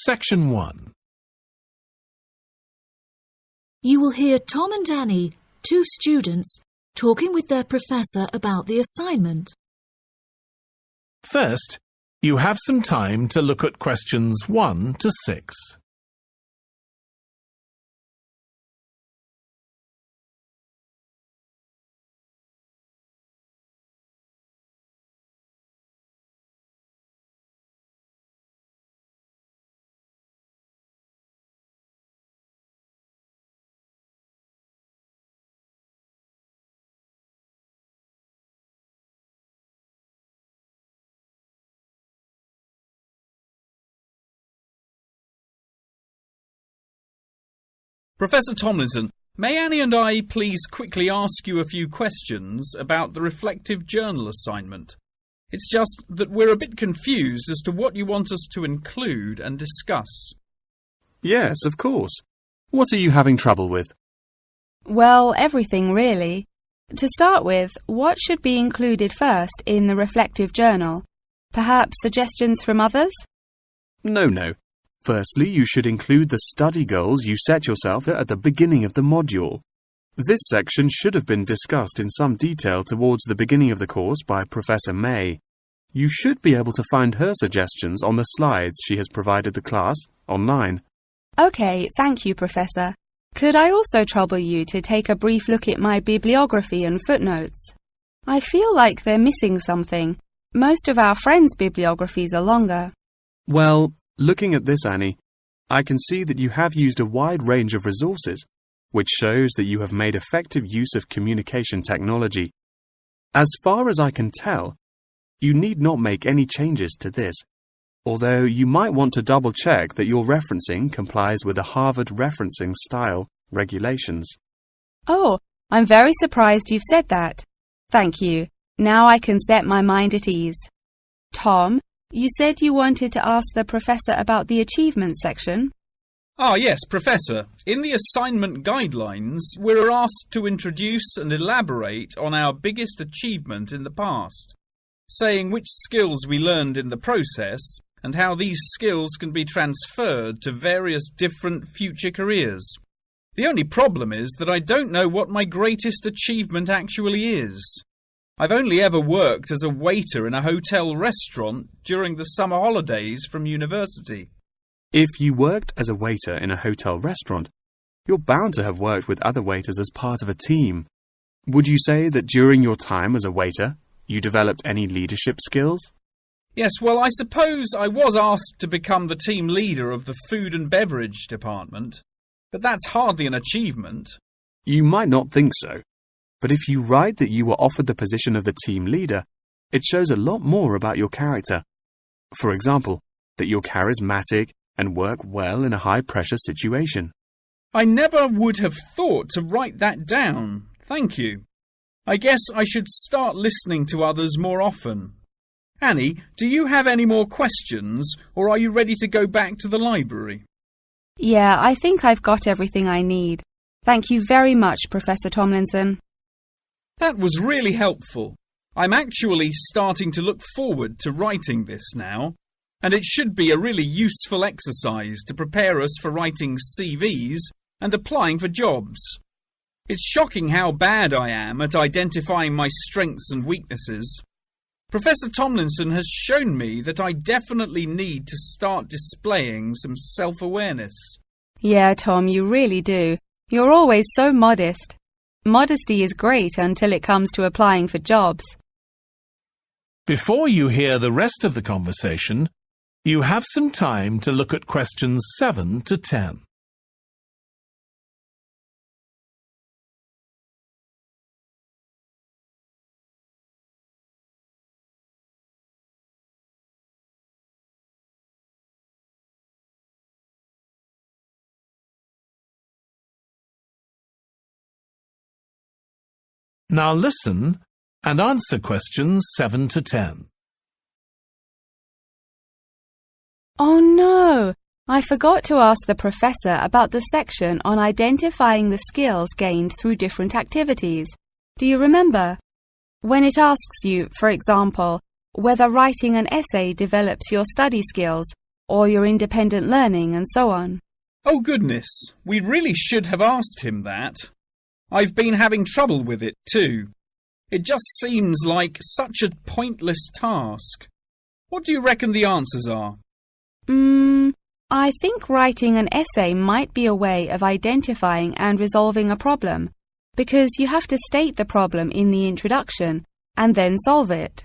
Section 1. You will hear Tom and Annie, two students, talking with their professor about the assignment. First, you have some time to look at questions 1 to 6. Professor Tomlinson, may Annie and I please quickly ask you a few questions about the reflective journal assignment? It's just that we're a bit confused as to what you want us to include and discuss. Yes, of course. What are you having trouble with? Well, everything really. To start with, what should be included first in the reflective journal? Perhaps suggestions from others? No. Firstly, you should include the study goals you set yourself at the beginning of the module. This section should have been discussed in some detail towards the beginning of the course by Professor May. You should be able to find her suggestions on the slides she has provided the class online. OK, thank you, Professor. Could I also trouble you to take a brief look at my bibliography and footnotes? I feel like they're missing something. Most of our friends' bibliographies are longer. Well, looking at this, Annie, I can see that you have used a wide range of resources, which shows that you have made effective use of communication technology. As far as I can tell, you need not make any changes to this, although you might want to double-check that your referencing complies with the Harvard Referencing Style regulations. Oh, I'm very surprised you've said that. Thank you. Now I can set my mind at ease. Tom, you said you wanted to ask the professor about the achievement section. Ah, yes, Professor. In the assignment guidelines, we're asked to introduce and elaborate on our biggest achievement in the past, saying which skills we learned in the process and how these skills can be transferred to various different future careers. The only problem is that I don't know what my greatest achievement actually is. I've only ever worked as a waiter in a hotel restaurant during the summer holidays from university. If you worked as a waiter in a hotel restaurant, you're bound to have worked with other waiters as part of a team. Would you say that during your time as a waiter, you developed any leadership skills? Yes, well, I suppose I was asked to become the team leader of the food and beverage department, but that's hardly an achievement. You might not think so. But if you write that you were offered the position of the team leader, it shows a lot more about your character. For example, that you're charismatic and work well in a high-pressure situation. I never would have thought to write that down. Thank you. I guess I should start listening to others more often. Annie, do you have any more questions, or are you ready to go back to the library? Yeah, I think I've got everything I need. Thank you very much, Professor Tomlinson. That was really helpful. I'm actually starting to look forward to writing this now, and it should be a really useful exercise to prepare us for writing CVs and applying for jobs. It's shocking how bad I am at identifying my strengths and weaknesses. Professor Tomlinson has shown me that I definitely need to start displaying some self-awareness. Yeah, Tom, you really do. You're always so modest. Modesty is great until it comes to applying for jobs. Before you hear the rest of the conversation, you have some time to look at questions 7 to 10. Now listen and answer questions 7 to 10. Oh no! I forgot to ask the professor about the section on identifying the skills gained through different activities. Do you remember? When it asks you, for example, whether writing an essay develops your study skills, or your independent learning and so on. Oh goodness, we really should have asked him that. I've been having trouble with it too. It just seems like such a pointless task. What do you reckon the answers are? I think writing an essay might be a way of identifying and resolving a problem, because you have to state the problem in the introduction and then solve it.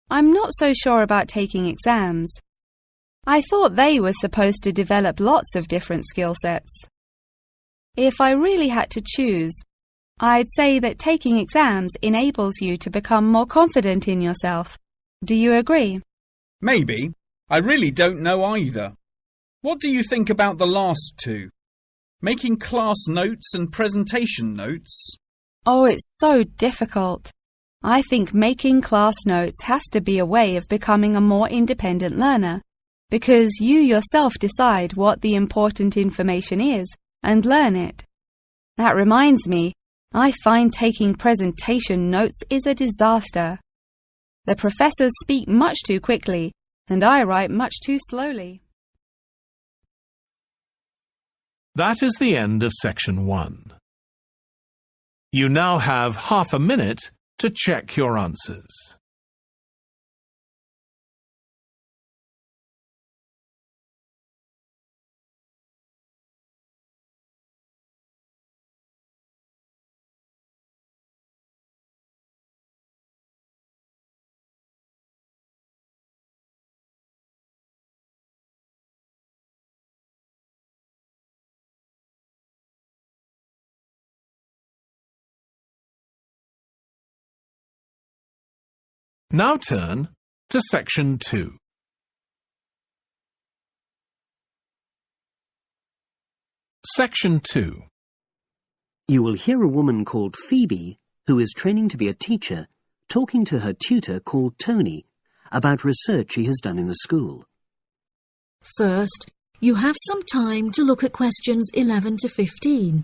I'm not so sure about taking exams. I thought they were supposed to develop lots of different skill sets. If I really had to choose, I'd say that taking exams enables you to become more confident in yourself. Do you agree? Maybe. I really don't know either. What do you think about the last two? Making class notes and presentation notes? Oh, it's so difficult. I think making class notes has to be a way of becoming a more independent learner, because you yourself decide what the important information is and learn it. That reminds me, I find taking presentation notes is a disaster. The professors speak much too quickly, and I write much too slowly. That is the end of section 1. You now have half a minute to check your answers. Now turn to section 2. Section 2. You will hear a woman called Phoebe, who is training to be a teacher, talking to her tutor called Tony about research she has done in the school. First, you have some time to look at questions 11 to 15.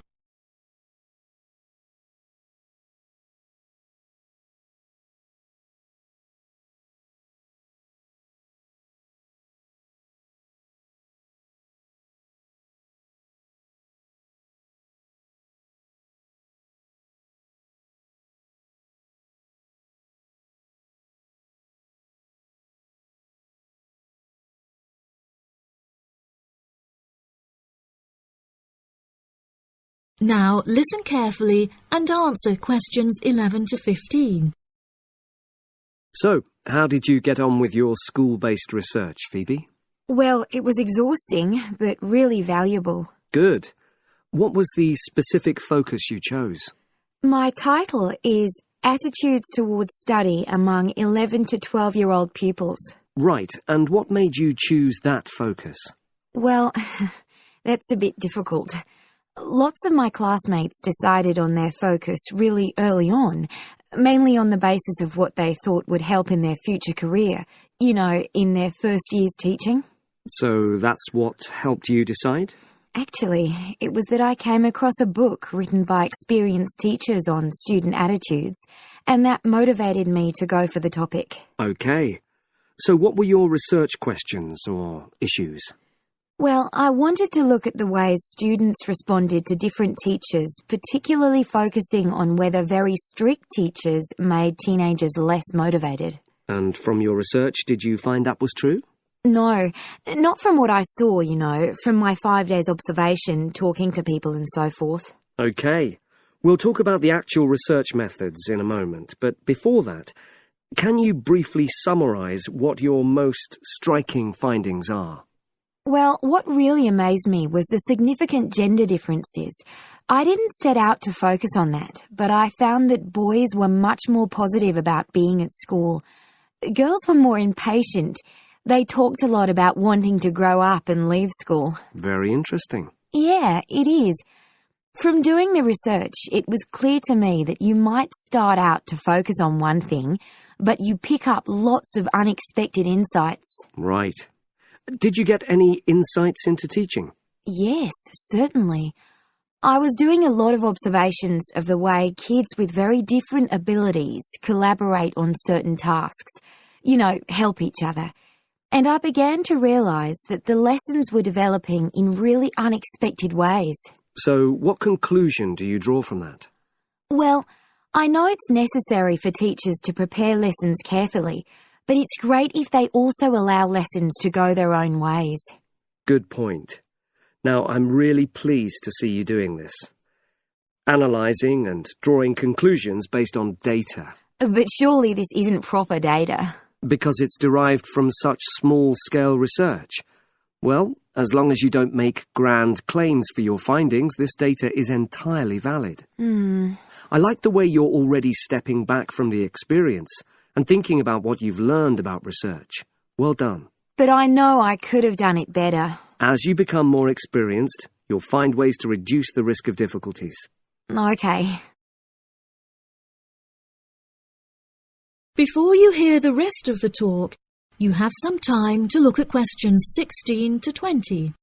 Now listen carefully and answer questions 11 to 15. So, how did you get on with your school-based research, Phoebe? Well, it was exhausting, but really valuable. Good. What was the specific focus you chose? My title is Attitudes Towards Study Among 11 to 12-year-old Pupils. Right, and what made you choose that focus? Well, that's a bit difficult. Lots of my classmates decided on their focus really early on, mainly on the basis of what they thought would help in their future career, in their first years teaching. So that's what helped you decide? Actually, it was that I came across a book written by experienced teachers on student attitudes, and that motivated me to go for the topic. Okay. So what were your research questions or issues? Well, I wanted to look at the ways students responded to different teachers, particularly focusing on whether very strict teachers made teenagers less motivated. And from your research, did you find that was true? No, not from what I saw, from my 5 days observation, talking to people and so forth. Okay. We'll talk about the actual research methods in a moment, but before that, can you briefly summarise what your most striking findings are? Well, what really amazed me was the significant gender differences. I didn't set out to focus on that, but I found that boys were much more positive about being at school. Girls were more impatient. They talked a lot about wanting to grow up and leave school. Very interesting. Yeah, it is. From doing the research, it was clear to me that you might start out to focus on one thing, but you pick up lots of unexpected insights. Right. Did you get any insights into teaching? Yes, certainly. I was doing a lot of observations of the way kids with very different abilities collaborate on certain tasks. Help each other. and I began to realise that the lessons were developing in really unexpected ways. So, what conclusion do you draw from that? Well, I know it's necessary for teachers to prepare lessons carefully, but it's great if they also allow lessons to go their own ways. Good point. Now, I'm really pleased to see you doing this. Analysing and drawing conclusions based on data. But surely this isn't proper data. Because it's derived from such small-scale research. Well, as long as you don't make grand claims for your findings, this data is entirely valid. I like the way you're already stepping back from the experience and thinking about what you've learned about research. Well done. But I know I could have done it better. As you become more experienced, you'll find ways to reduce the risk of difficulties. Okay. Before you hear the rest of the talk, you have some time to look at questions 16 to 20.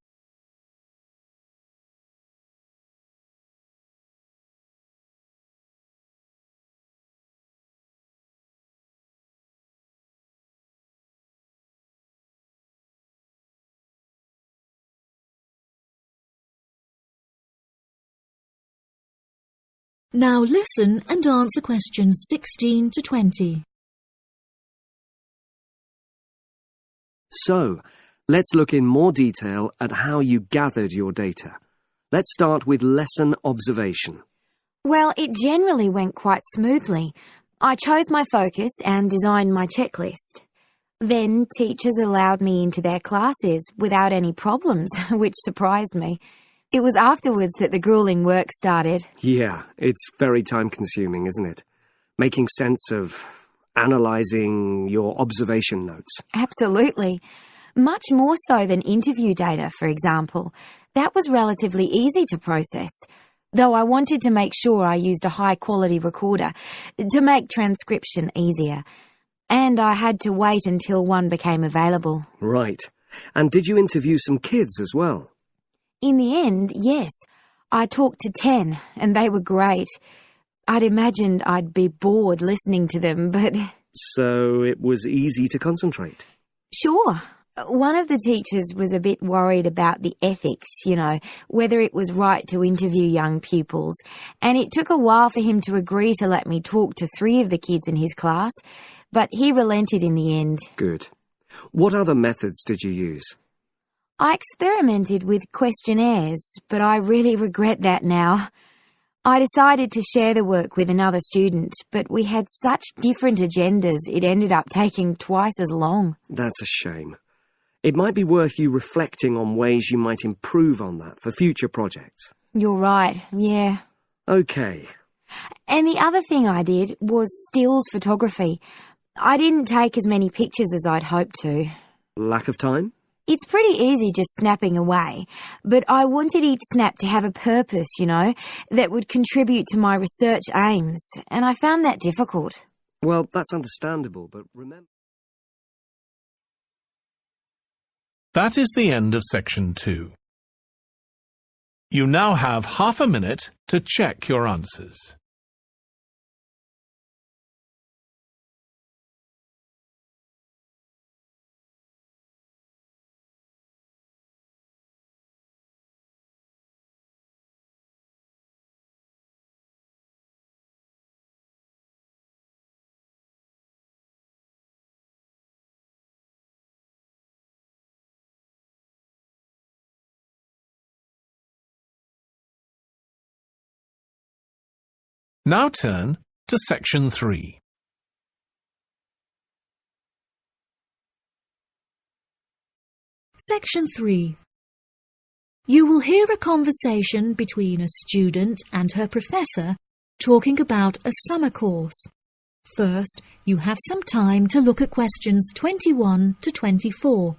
Now listen and answer questions 16 to 20. So, let's look in more detail at how you gathered your data. Let's start with lesson observation. Well, it generally went quite smoothly. I chose my focus and designed my checklist. Then teachers allowed me into their classes without any problems, which surprised me. It was afterwards that the grueling work started. Yeah, it's very time-consuming, isn't it? Making sense of analysing your observation notes. Absolutely. Much more so than interview data, for example. That was relatively easy to process, though I wanted to make sure I used a high-quality recorder to make transcription easier. And I had to wait until one became available. Right. And did you interview some kids as well? In the end, yes. I talked to 10, and they were great. I'd imagined I'd be bored listening to them, but... So it was easy to concentrate? Sure. One of the teachers was a bit worried about the ethics, whether it was right to interview young pupils, and it took a while for him to agree to let me talk to 3 of the kids in his class, but he relented in the end. Good. What other methods did you use? I experimented with questionnaires, but I really regret that now. I decided to share the work with another student, but we had such different agendas it ended up taking twice as long. That's a shame. It might be worth you reflecting on ways you might improve on that for future projects. You're right, yeah. Okay. And the other thing I did was stills photography. I didn't take as many pictures as I'd hoped to. Lack of time? It's pretty easy just snapping away, but I wanted each snap to have a purpose, that would contribute to my research aims, and I found that difficult. Well, that's understandable, but remember... That is the end of section 2. You now have half a minute to check your answers. Now turn to section 3. Section 3. You will hear a conversation between a student and her professor talking about a summer course. First, you have some time to look at questions 21 to 24.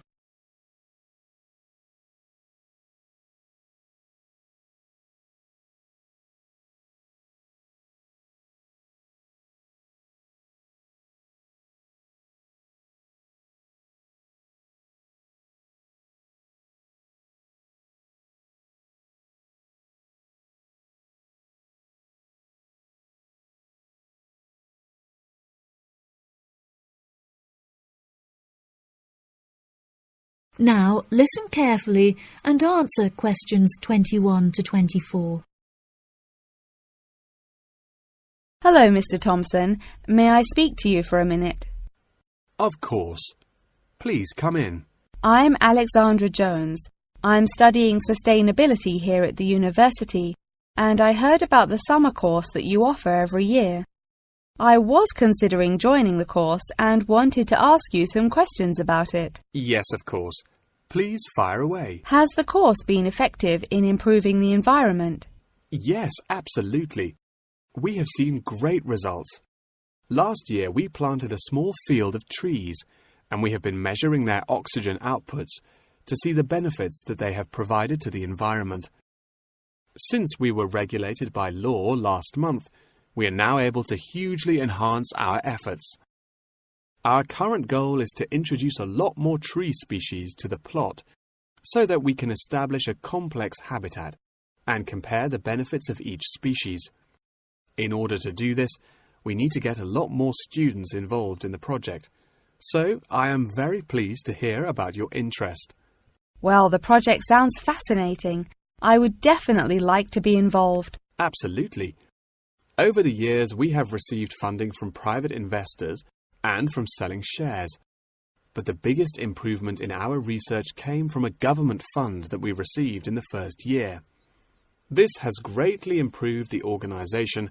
Now listen carefully and answer questions 21 to 24. Hello, Mr. Thompson. May I speak to you for a minute? Of course. Please come in. I'm Alexandra Jones. I'm studying sustainability here at the university, and I heard about the summer course that you offer every year. I was considering joining the course and wanted to ask you some questions about it. Yes, of course. Please fire away. Has the course been effective in improving the environment? Yes, absolutely. We have seen great results. Last year we planted a small field of trees, and we have been measuring their oxygen outputs to see the benefits that they have provided to the environment. Since we were regulated by law last month, we are now able to hugely enhance our efforts. Our current goal is to introduce a lot more tree species to the plot so that we can establish a complex habitat and compare the benefits of each species. In order to do this, we need to get a lot more students involved in the project. So I am very pleased to hear about your interest. Well, the project sounds fascinating. I would definitely like to be involved. Absolutely. Over the years, we have received funding from private investors and from selling shares. But the biggest improvement in our research came from a government fund that we received in the first year. This has greatly improved the organisation,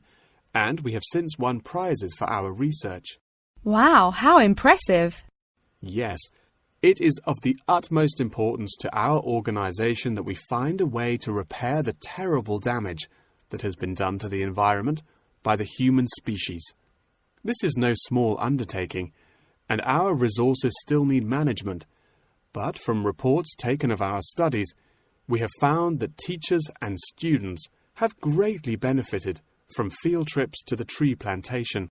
and we have since won prizes for our research. Wow, how impressive! Yes, it is of the utmost importance to our organisation that we find a way to repair the terrible damage that has been done to the environment by the human species. This is no small undertaking, and our resources still need management. But from reports taken of our studies, we have found that teachers and students have greatly benefited from field trips to the tree plantation.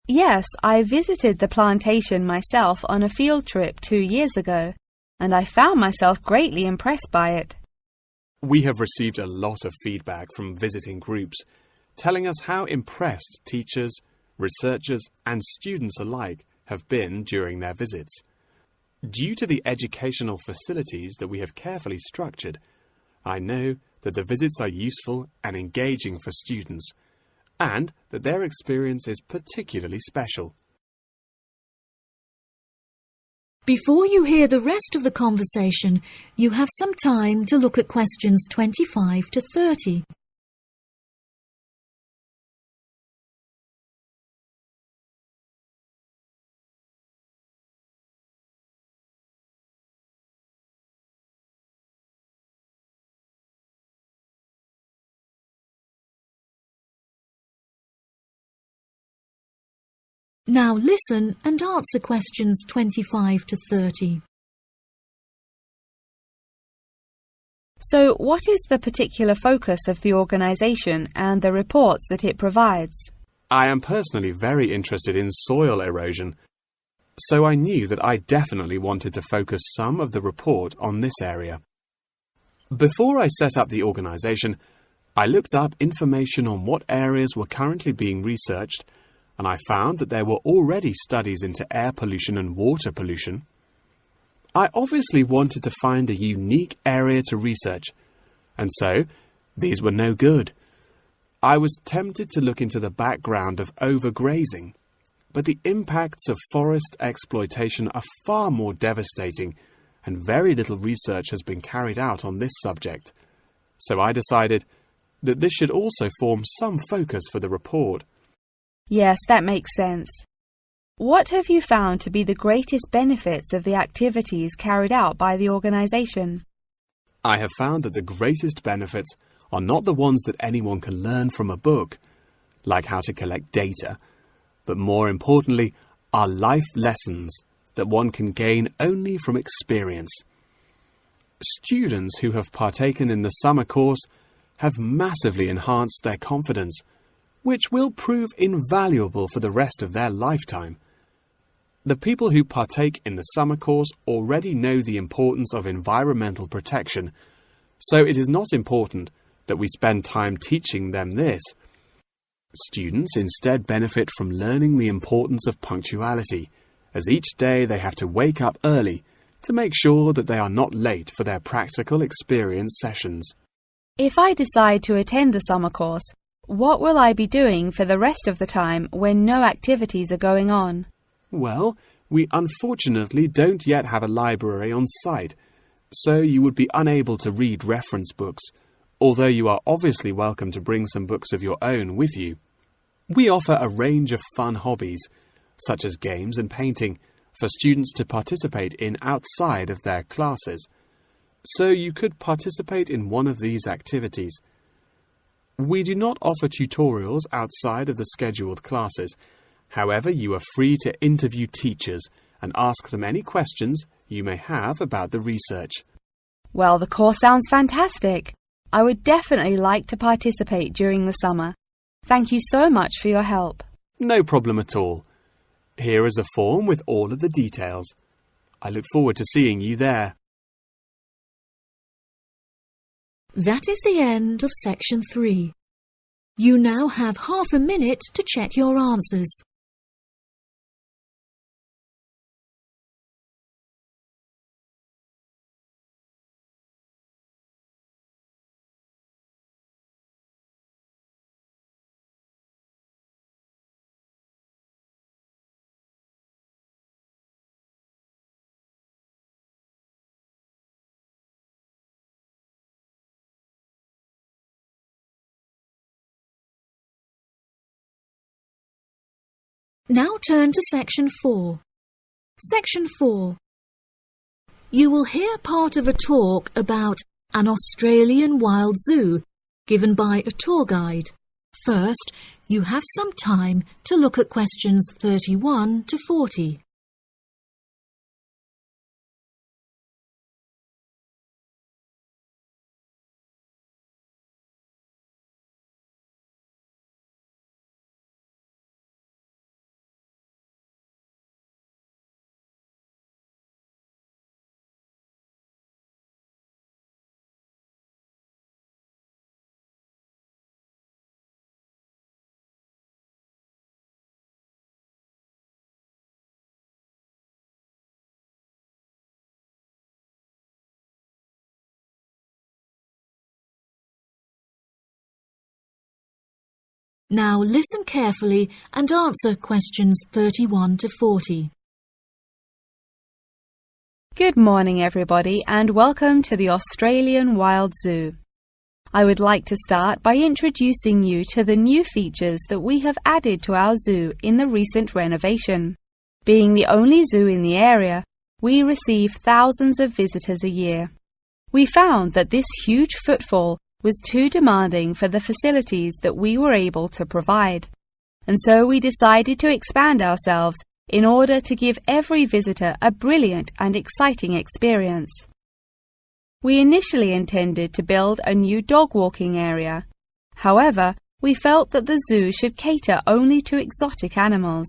Yes, I visited the plantation myself on a field trip 2 years ago, and I found myself greatly impressed by it. We have received a lot of feedback from visiting groups, telling us how impressed teachers, researchers and students alike have been during their visits. Due to the educational facilities that we have carefully structured, I know that the visits are useful and engaging for students, and that their experience is particularly special. Before you hear the rest of the conversation, you have some time to look at questions 25 to 30. Now listen and answer questions 25 to 30. So, what is the particular focus of the organisation and the reports that it provides? I am personally very interested in soil erosion, so I knew that I definitely wanted to focus some of the report on this area. Before I set up the organisation, I looked up information on what areas were currently being researched, and I found that there were already studies into air pollution and water pollution. I obviously wanted to find a unique area to research, and so these were no good. I was tempted to look into the background of overgrazing, but the impacts of forest exploitation are far more devastating, and very little research has been carried out on this subject. So I decided that this should also form some focus for the report. Yes, that makes sense. What have you found to be the greatest benefits of the activities carried out by the organisation? I have found that the greatest benefits are not the ones that anyone can learn from a book, like how to collect data, but more importantly, are life lessons that one can gain only from experience. Students who have partaken in the summer course have massively enhanced their confidence, which will prove invaluable for the rest of their lifetime. The people who partake in the summer course already know the importance of environmental protection, so it is not important that we spend time teaching them this. Students instead benefit from learning the importance of punctuality, as each day they have to wake up early to make sure that they are not late for their practical experience sessions. If I decide to attend the summer course, what will I be doing for the rest of the time when no activities are going on? Well, we unfortunately don't yet have a library on site, so you would be unable to read reference books, although you are obviously welcome to bring some books of your own with you. We offer a range of fun hobbies, such as games and painting, for students to participate in outside of their classes, so you could participate in one of these activities. We do not offer tutorials outside of the scheduled classes. However, you are free to interview teachers and ask them any questions you may have about the research. Well, the course sounds fantastic. I would definitely like to participate during the summer. Thank you so much for your help. No problem at all. Here is a form with all of the details. I look forward to seeing you there. That is the end of section 3. You now have half a minute to check your answers. Now turn to section 4. Section 4. You will hear part of a talk about an Australian wild zoo given by a tour guide. First, you have some time to look at questions 31 to 40. Now listen carefully and answer questions 31 to 40. Good morning, everybody, and welcome to the Australian Wild Zoo. I would like to start by introducing you to the new features that we have added to our zoo in the recent renovation. Being the only zoo in the area, we receive thousands of visitors a year. We found that this huge footfall was too demanding for the facilities that we were able to provide, and so we decided to expand ourselves in order to give every visitor a brilliant and exciting experience. We initially intended to build a new dog walking area. However, we felt that the zoo should cater only to exotic animals.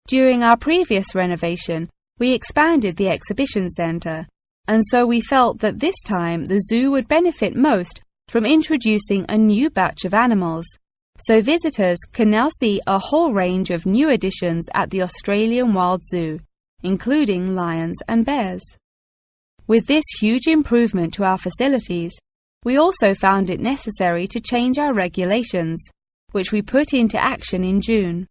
During our previous renovation, we expanded the exhibition centre, and so we felt that this time the zoo would benefit most from introducing a new batch of animals, so visitors can now see a whole range of new additions at the Australian Wild Zoo, including lions and bears. With this huge improvement to our facilities, we also found it necessary to change our regulations, which we put into action in June.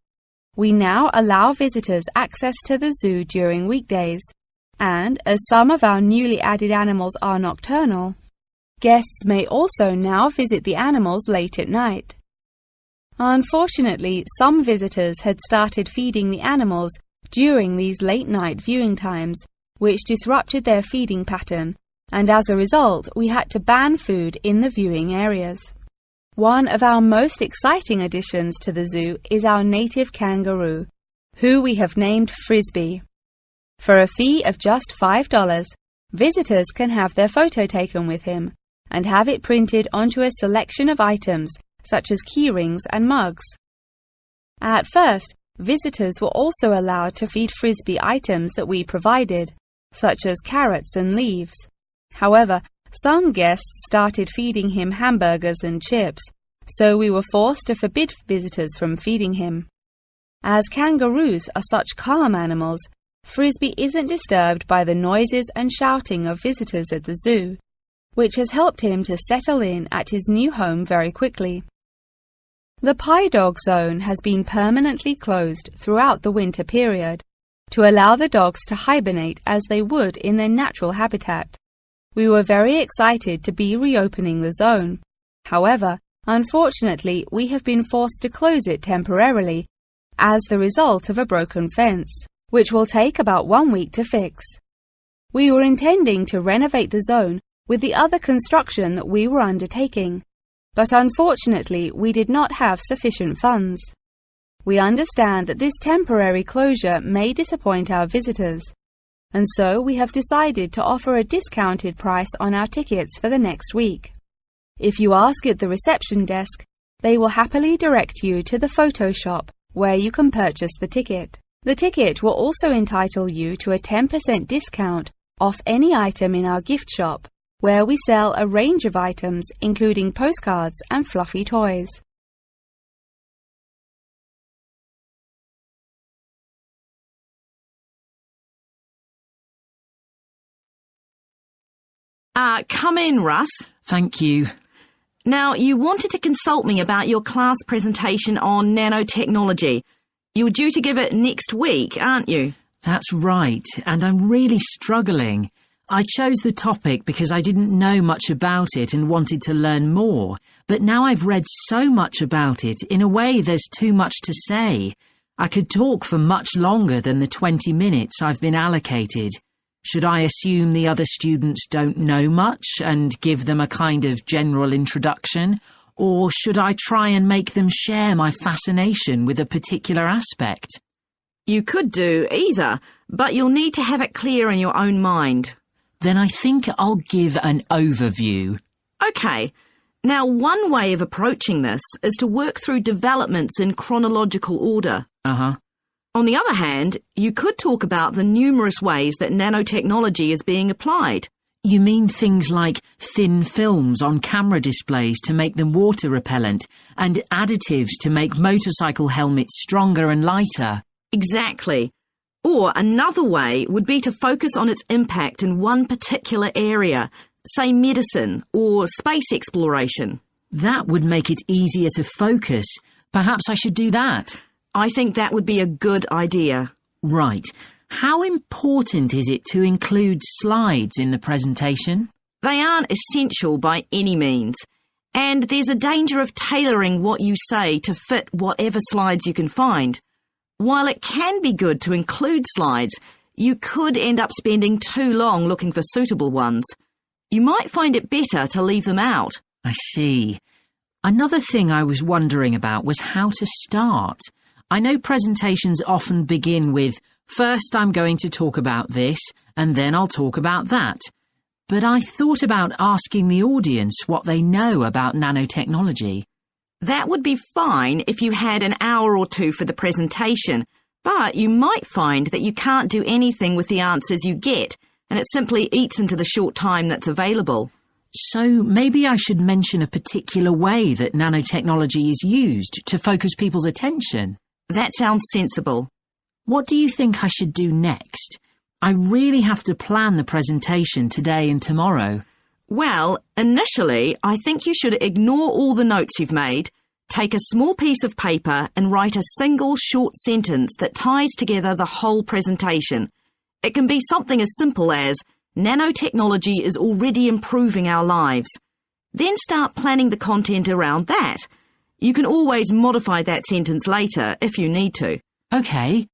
We now allow visitors access to the zoo during weekdays, and as some of our newly added animals are nocturnal, guests may also now visit the animals late at night. Unfortunately, some visitors had started feeding the animals during these late-night viewing times, which disrupted their feeding pattern, and as a result, we had to ban food in the viewing areas. One of our most exciting additions to the zoo is our native kangaroo, who we have named Frisbee. For a fee of just $5, visitors can have their photo taken with him and have it printed onto a selection of items such as keyrings and mugs. At first, visitors were also allowed to feed Frisbee items that we provided, such as carrots and leaves. However, some guests started feeding him hamburgers and chips, so we were forced to forbid visitors from feeding him. As kangaroos are such calm animals, Frisbee isn't disturbed by the noises and shouting of visitors at the zoo, which has helped him to settle in at his new home very quickly. The Pie Dog Zone has been permanently closed throughout the winter period to allow the dogs to hibernate as they would in their natural habitat. We were very excited to be reopening the zone. However, unfortunately, we have been forced to close it temporarily as the result of a broken fence, which will take about 1 week to fix. We were intending to renovate the zone with the other construction that we were undertaking, but unfortunately we did not have sufficient funds. We understand that this temporary closure may disappoint our visitors, and so we have decided to offer a discounted price on our tickets for the next week. If you ask at the reception desk, they will happily direct you to the photo shop where you can purchase the ticket. The ticket will also entitle you to a 10% discount off any item in our gift shop, where we sell a range of items including postcards and fluffy toys. Come in, Russ. Thank you. Now, you wanted to consult me about your class presentation on nanotechnology. You're due to give it next week, aren't you? That's right, and I'm really struggling. I chose the topic because I didn't know much about it and wanted to learn more, but now I've read so much about it, in a way there's too much to say. I could talk for much longer than the 20 minutes I've been allocated. Should I assume the other students don't know much and give them a kind of general introduction? Or should I try and make them share my fascination with a particular aspect? You could do either, but you'll need to have it clear in your own mind. Then I think I'll give an overview. OK. Now, one way of approaching this is to work through developments in chronological order. On the other hand, you could talk about the numerous ways that nanotechnology is being applied. You mean things like thin films on camera displays to make them water repellent and additives to make motorcycle helmets stronger and lighter? Exactly. Or another way would be to focus on its impact in one particular area, say medicine or space exploration. That would make it easier to focus. Perhaps I should do that. I think that would be a good idea. Right. How important is it to include slides in the presentation? They aren't essential by any means, and there's a danger of tailoring what you say to fit whatever slides you can find. While it can be good to include slides, you could end up spending too long looking for suitable ones. You might find it better to leave them out. I see. Another thing I was wondering about was how to start. I know presentations often begin with, first I'm going to talk about this, and then I'll talk about that. But I thought about asking the audience what they know about nanotechnology. That would be fine if you had an hour or two for the presentation, but you might find that you can't do anything with the answers you get, and it simply eats into the short time that's available. So maybe I should mention a particular way that nanotechnology is used to focus people's attention. That sounds sensible. What do you think I should do next? I really have to plan the presentation today and tomorrow. Well, initially, I think you should ignore all the notes you've made, take a small piece of paper and write a single short sentence that ties together the whole presentation. It can be something as simple as, nanotechnology is already improving our lives. Then start planning the content around that. You can always modify that sentence later if you need to. OK.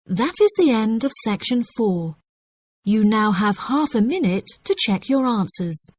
That is the end of section 4. You now have half a minute to check your answers.